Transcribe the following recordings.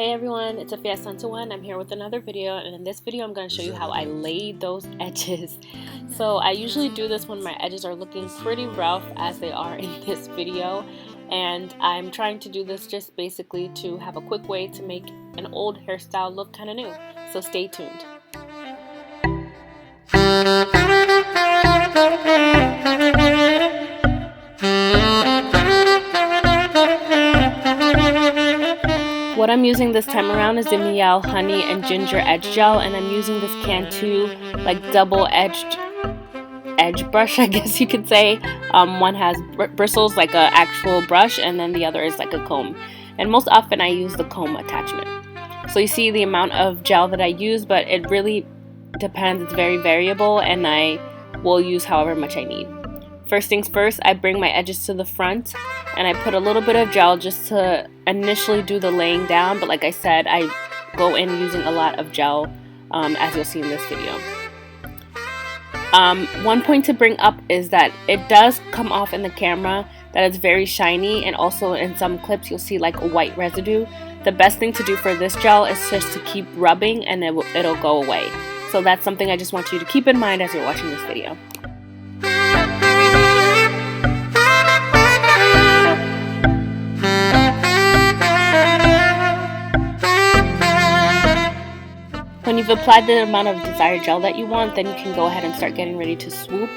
Hey everyone, it's Cantu. I'm here with another video, and in this video I'm going to show you how I laid those edges. So I usually do this when my edges are looking pretty rough, as they are in this video, and I'm trying to do this just basically to have a quick way to make an old hairstyle look kind of new. So stay tuned. What I'm using this time around is the Mielle Honey and Ginger Edge Gel, and I'm using this Cantu like double-edged edge brush, I guess you could say. One has bristles like an actual brush, and then the other is like a comb. And most often I use the comb attachment. So you see the amount of gel that I use, but it really depends. It's very variable, and I will use however much I need. First things first, I bring my edges to the front and I put a little bit of gel just to initially do the laying down, but like I said, I go in using a lot of gel, as you'll see in this video. One point to bring up is that it does come off in the camera that it's very shiny, and also in some clips you'll see like a white residue. The best thing to do for this gel is just to keep rubbing and it'll go away. So that's something I just want you to keep in mind as you're watching this video. When you've applied the amount of desired gel that you want, then you can go ahead and start getting ready to swoop.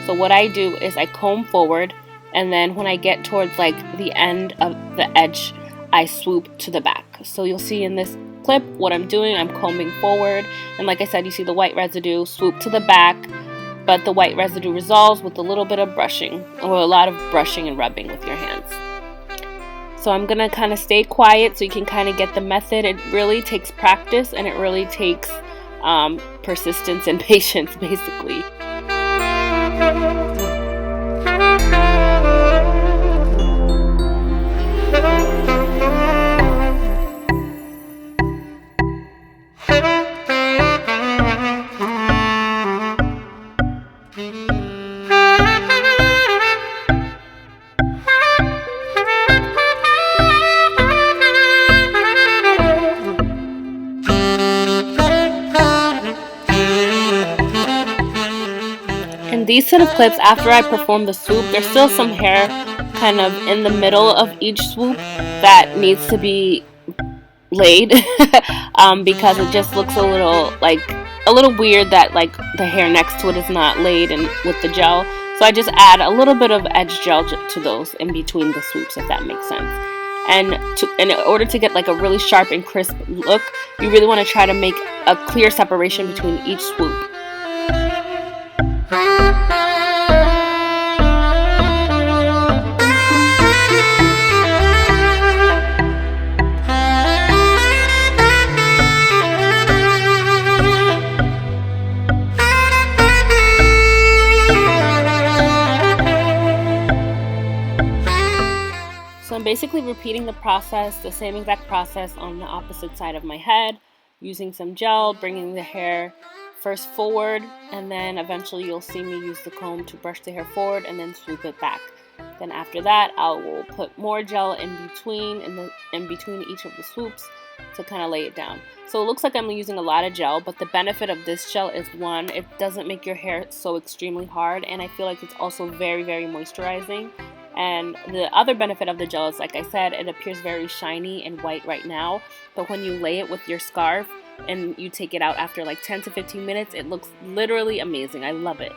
So what I do is I comb forward, and then when I get towards like the end of the edge, I swoop to the back. So you'll see in this clip what I'm doing. I'm combing forward, and like I said, you see the white residue, swoop to the back, but the white residue resolves with a little bit of brushing, or a lot of brushing and rubbing with your hands. So I'm going to kind of stay quiet so you can kind of get the method. It really takes practice, and it really takes persistence and patience, basically. These set of clips, after I perform the swoop, there's still some hair kind of in the middle of each swoop that needs to be laid because it just looks a little weird that like the hair next to it is not laid and with the gel. So I just add a little bit of edge gel to those in between the swoops, if that makes sense. And in order to get like a really sharp and crisp look, you really want to try to make a clear separation between each swoop. So I'm basically repeating the same exact process on the opposite side of my head, using some gel, bringing the hair first forward, and then eventually you'll see me use the comb to brush the hair forward and then swoop it back. Then after that, I will put more gel in between each of the swoops to kind of lay it down. So it looks like I'm using a lot of gel, but the benefit of this gel is, one, it doesn't make your hair so extremely hard, and I feel like it's also very, very moisturizing. And the other benefit of the gel is, like I said, it appears very shiny and white right now, but when you lay it with your scarf and you take it out after like 10 to 15 minutes, it looks literally amazing. I love it.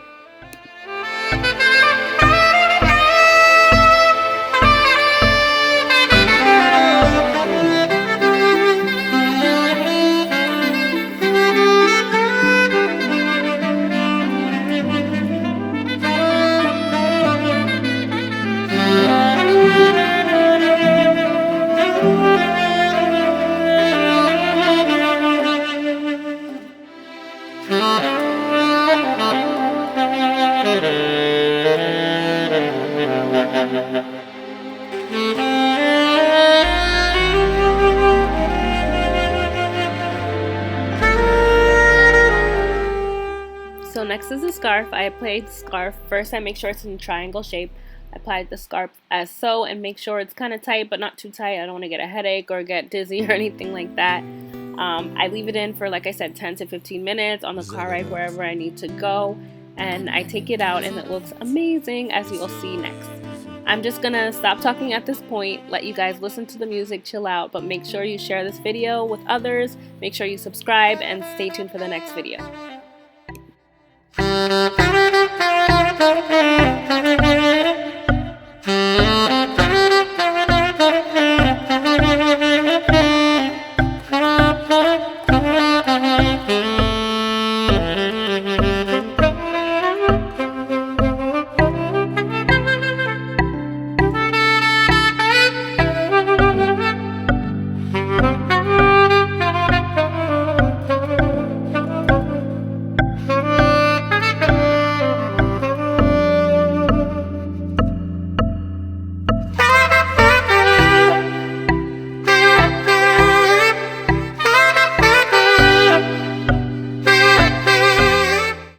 So next is the scarf. I applied the scarf. First I make sure it's in a triangle shape. I applied the scarf as so, and make sure it's kind of tight but not too tight. I don't want to get a headache or get dizzy or anything like that. I leave it in for, like I said, 10 to 15 minutes on the car ride wherever I need to go, and I take it out and it looks amazing, as you'll see next. I'm just gonna stop talking at this point, let you guys listen to the music, chill out, but make sure you share this video with others, make sure you subscribe, and stay tuned for the next video.